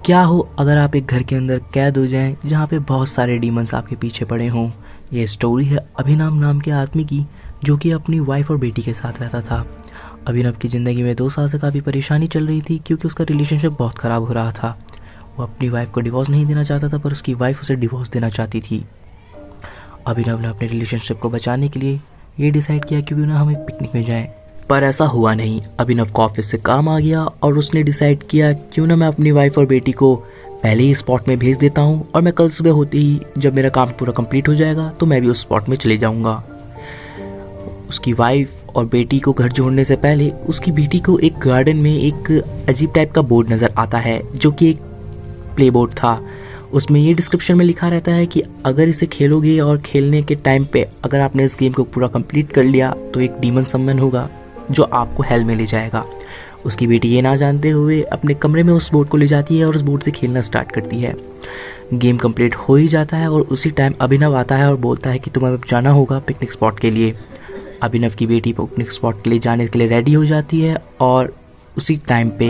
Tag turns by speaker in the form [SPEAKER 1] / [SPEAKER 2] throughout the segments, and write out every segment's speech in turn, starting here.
[SPEAKER 1] क्या हो अगर आप एक घर के अंदर कैद हो जाएं जहाँ पे बहुत सारे डीमंस आपके पीछे पड़े हों। ये स्टोरी है अभिनव नाम के आदमी की, जो कि अपनी वाइफ और बेटी के साथ रहता था। अभिनव की ज़िंदगी में 2 साल से काफ़ी परेशानी चल रही थी क्योंकि उसका रिलेशनशिप बहुत ख़राब हो रहा था। वो अपनी वाइफ को डिवोर्स नहीं देना चाहता था, पर उसकी वाइफ उसे डिवोर्स देना चाहती थी। अभिनव ने अपने रिलेशनशिप को बचाने के लिए ये डिसाइड किया कि क्यों ना हम एक पिकनिक में जाएं। पर ऐसा हुआ नहीं। अभिनव को ऑफिस से काम आ गया और उसने डिसाइड किया क्यों ना मैं अपनी वाइफ और बेटी को पहले ही स्पॉट में भेज देता हूँ और मैं कल सुबह होते ही जब मेरा काम पूरा कंप्लीट हो जाएगा तो मैं भी उस स्पॉट में चले जाऊँगा। उसकी वाइफ और बेटी को घर छोड़ने से पहले उसकी बेटी को एक गार्डन में एक अजीब टाइप का बोर्ड नज़र आता है, जो कि एक प्ले बोर्ड था। उसमें ये डिस्क्रिप्शन में लिखा रहता है कि अगर इसे खेलोगे और खेलने के टाइम पे अगर आपने इस गेम को पूरा कंप्लीट कर लिया तो एक डीमन सम्मन होगा जो आपको हेल में ले जाएगा। उसकी बेटी ये ना जानते हुए अपने कमरे में उस बोर्ड को ले जाती है और उस बोर्ड से खेलना स्टार्ट करती है। गेम कंप्लीट हो ही जाता है और उसी टाइम अभिनव आता है और बोलता है कि तुम्हें अब जाना होगा पिकनिक स्पॉट के लिए। अभिनव की बेटी पिकनिक स्पॉट के लिए जाने के लिए रेडी हो जाती है और उसी टाइम पे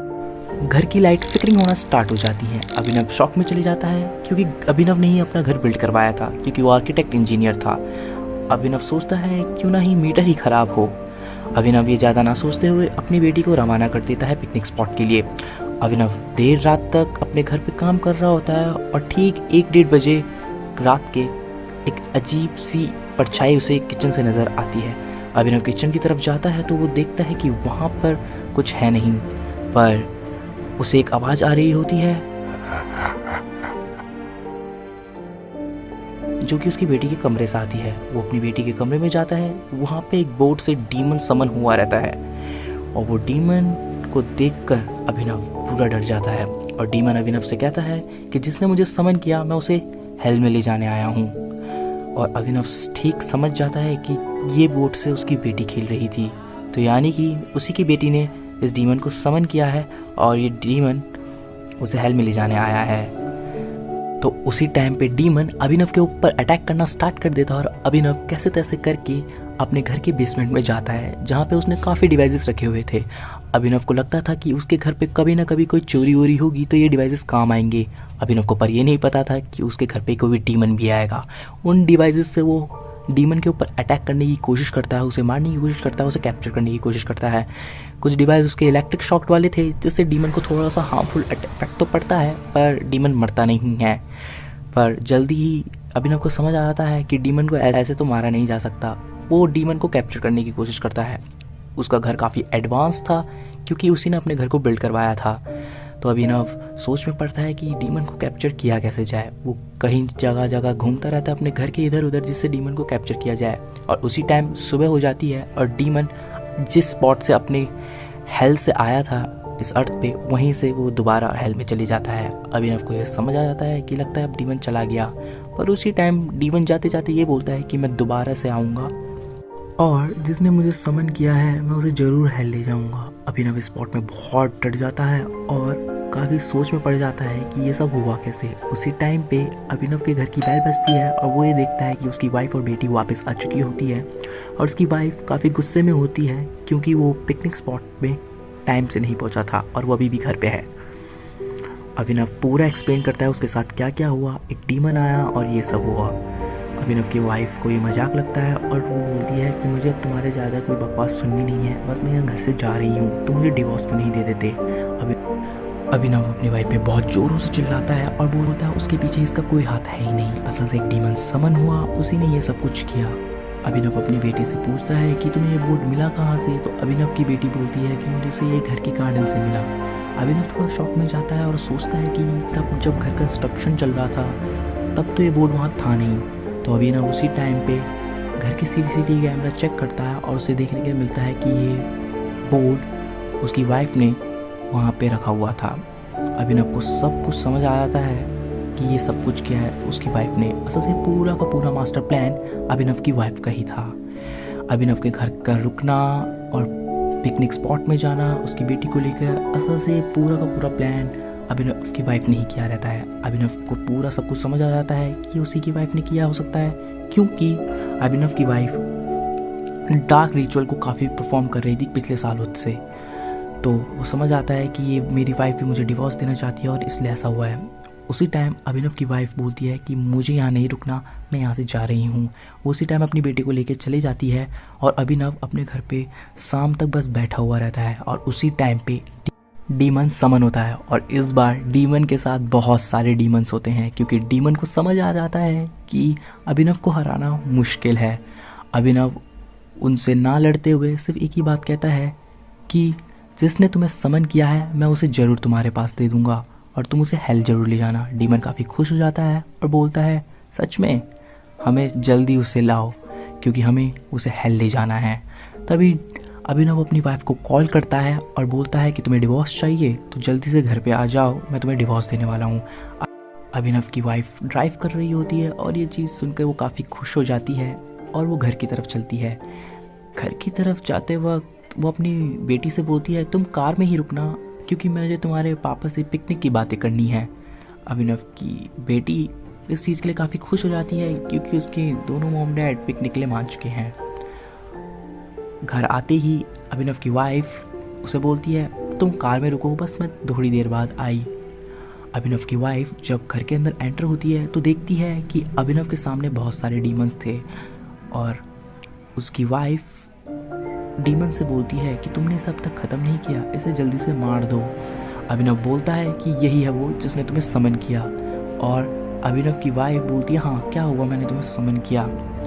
[SPEAKER 1] घर की लाइट फ्लिकरिंग होना स्टार्ट हो जाती है। अभिनव शॉक में चले जाता है क्योंकि अभिनव ने ही अपना घर बिल्ड करवाया था, क्योंकि वो आर्किटेक्ट इंजीनियर था। अभिनव सोचता है क्यों ना ही मीटर ही खराब हो। अभिनव ये ज़्यादा ना सोचते हुए अपनी बेटी को रवाना कर देता है पिकनिक स्पॉट के लिए। अभिनव देर रात तक अपने घर पे काम कर रहा होता है और ठीक 1-1:30 बजे रात के एक अजीब सी परछाई उसे किचन से नज़र आती है। अभिनव किचन की तरफ जाता है तो वो देखता है कि वहाँ पर कुछ है नहीं, पर उसे एक आवाज़ आ रही होती है जो कि उसकी बेटी के कमरे से आती है। वो अपनी बेटी के कमरे में जाता है, वहाँ पे एक बोर्ड से डीमन समन हुआ रहता है और वो डीमन को देखकर अभिनव पूरा डर जाता है। और डीमन अभिनव से कहता है कि जिसने मुझे समन किया मैं उसे हेल में ले जाने आया हूँ। और अभिनव ठीक समझ जाता है कि ये बोर्ड से उसकी बेटी खेल रही थी, तो यानी कि उसी की बेटी ने इस डीमन को समन किया है और ये डीमन उसे हेल में ले जाने आया है। तो उसी टाइम पे डीमन अभिनव के ऊपर अटैक करना स्टार्ट कर देता है और अभिनव कैसे तैसे करके अपने घर के बेसमेंट में जाता है, जहाँ पे उसने काफ़ी डिवाइसेस रखे हुए थे। अभिनव को लगता था कि उसके घर पे कभी ना कभी कोई चोरी वोरी होगी तो ये डिवाइसेस काम आएंगे। अभिनव को पर ये नहीं पता था कि उसके घर पे कोई भी डीमन भी आएगा। उन डिवाइसेस से वो डीमन के ऊपर अटैक करने की कोशिश करता है, उसे मारने की कोशिश करता है, उसे कैप्चर करने की कोशिश करता है। कुछ डिवाइस उसके इलेक्ट्रिक शॉक वाले थे, जिससे डीमन को थोड़ा सा हार्मफुल इफेक्ट तो पड़ता है, पर डीमन मरता नहीं है। पर जल्दी ही अभिनव को समझ आ जाता है कि डीमन को ऐसे तो मारा नहीं जा सकता। वो डीमन को कैप्चर करने की कोशिश करता है। उसका घर काफ़ी एडवांस था क्योंकि उसी ने अपने घर को बिल्ड करवाया था। तो अभिनव सोच में पड़ता है कि डीमन को कैप्चर किया कैसे जाए। वो कहीं जगह जगह घूमता रहता है अपने घर के इधर उधर, जिससे डीमन को कैप्चर किया जाए। और उसी टाइम सुबह हो जाती है और डीमन जिस स्पॉट से अपने हेल से आया था इस अर्थ पे, वहीं से वो दोबारा हेल में चले जाता है। अभिनव को यह समझ आ जाता है कि लगता है अब डीमन चला गया, पर उसी टाइम डीमन जाते जाते ये बोलता है कि मैं दोबारा से आऊँगा और जिसने मुझे समन किया है मैं उसे ज़रूर हेल ले जाऊँगा। अभिनव इस स्पॉट में बहुत डर जाता है और काफ़ी सोच में पड़ जाता है कि ये सब हुआ कैसे। उसी टाइम पे अभिनव के घर की बेल बजती है और वो ये देखता है कि उसकी वाइफ और बेटी वापस आ चुकी होती है और उसकी वाइफ काफ़ी गुस्से में होती है क्योंकि वो पिकनिक स्पॉट में टाइम से नहीं पहुंचा था और वो अभी भी घर पे है। अभिनव पूरा एक्सप्लेन करता है उसके साथ क्या क्या हुआ, एक डीमन आया और ये सब हुआ। अभिनव की वाइफ को ये मजाक लगता है और वो बोलती है कि मुझे अब तुम्हारे ज़्यादा कोई बकवास सुननी नहीं है, बस मैं यहाँ घर से जा रही हूँ, तो मुझे डिवोर्स क्यों नहीं दे देते। अभिनव अपनी वाइफ पे बहुत जोरों से चिल्लाता है और बोलता है उसके पीछे इसका कोई हाथ है ही नहीं, असल से एक डीमन समन हुआ, उसी ने ये सब कुछ किया। अभिनव अपनी बेटी से पूछता है कि तुम्हें ये बोर्ड मिला कहाँ से, तो अभिनव की बेटी बोलती है कि मुझे से ये घर के गार्डन से मिला। अभिनव थोड़ा शॉक में जाता है और सोचता है कि तब जब घर कंस्ट्रक्शन चल रहा था तब तो ये बोर्ड वहाँ था नहीं। तो अभिनव उसी टाइम पे घर की सीसीटीवी कैमरा चेक करता है और उसे देखने के मिलता है कि ये बोर्ड उसकी वाइफ ने वहाँ पे रखा हुआ था। अभिनव को सब कुछ समझ आ जाता है कि ये सब कुछ क्या है उसकी वाइफ ने। असल से पूरा का पूरा मास्टर प्लान अभिनव की वाइफ का ही था। अभिनव के घर का रुकना और पिकनिक स्पॉट में जाना उसकी बेटी को लेकर, असल से पूरा का पूरा प्लान अभिनव की वाइफ ने ही किया रहता है। अभिनव को पूरा सब कुछ समझ आ जाता है कि उसी की वाइफ ने किया हो सकता है, क्योंकि अभिनव की वाइफ डार्क रिचुअल को काफ़ी परफॉर्म कर रही थी पिछले सालों से। तो वो समझ आता है कि ये मेरी वाइफ भी मुझे डिवोर्स देना चाहती है और इसलिए ऐसा हुआ है। उसी टाइम अभिनव की वाइफ बोलती है कि मुझे यहाँ नहीं रुकना, मैं यहाँ से जा रही हूँ। वो उसी टाइम अपनी बेटी को लेकर चली जाती है और अभिनव अपने घर पे शाम तक बस बैठा हुआ रहता है। और उसी टाइम पे डीमन समन होता है और इस बार डीमन के साथ बहुत सारे डीमंस होते हैं, क्योंकि डीमन को समझ आ जाता है कि अभिनव को हराना मुश्किल है। अभिनव उनसे ना लड़ते हुए सिर्फ एक ही बात कहता है कि जिसने तुम्हें समन किया है मैं उसे ज़रूर तुम्हारे पास दे दूंगा और तुम उसे हेल ज़रूर ले जाना। डीमन काफ़ी खुश हो जाता है और बोलता है सच में, हमें जल्दी उसे लाओ क्योंकि हमें उसे हेल ले जाना है। तभी अभिनव अपनी वाइफ को कॉल करता है और बोलता है कि तुम्हें डिवोर्स चाहिए तो जल्दी से घर पे आ जाओ, मैं तुम्हें डिवोर्स देने वाला हूँ। अभिनव की वाइफ ड्राइव कर रही होती है और ये चीज़ सुनकर वो काफ़ी खुश हो जाती है और वो घर की तरफ चलती है। घर की तरफ जाते वक्त वो अपनी बेटी से बोलती है तुम कार में ही रुकना क्योंकि मुझे तुम्हारे पापा से पिकनिक की बातें करनी है। अभिनव की बेटी इस चीज़ के लिए काफ़ी खुश हो जाती है क्योंकि उसके दोनों मॉम डैड पिकनिक के लिए मान चुके हैं। घर आते ही अभिनव की वाइफ उसे बोलती है तुम कार में रुको, बस मैं थोड़ी देर बाद आई। अभिनव की वाइफ जब घर के अंदर एंटर होती है तो देखती है कि अभिनव के सामने बहुत सारे डीमंस थे और उसकी वाइफ डीमन से बोलती है कि तुमने इसे अब तक ख़त्म नहीं किया, इसे जल्दी से मार दो। अभिनव बोलता है कि यही है वो जिसने तुम्हें समन किया और अभिनव की वाइफ बोलती है हाँ क्या हुआ, मैंने तुम्हें समन किया,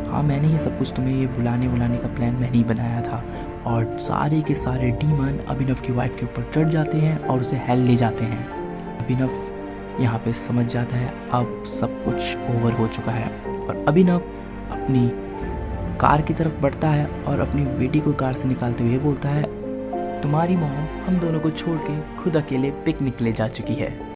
[SPEAKER 1] हाँ मैंने ही सब कुछ, तुम्हें ये बुलाने का प्लान मैंने ही बनाया था। और सारे के सारे डीमन अभिनव की वाइफ के ऊपर चढ़ जाते हैं और उसे हेल ले जाते हैं। अभिनव यहाँ पे समझ जाता है अब सब कुछ ओवर हो चुका है और अभिनव अपनी कार की तरफ बढ़ता है और अपनी बेटी को कार से निकालते हुए बोलता है तुम्हारी मॉम हम दोनों को छोड़ के खुद अकेले पिकनिक ले जा चुकी है।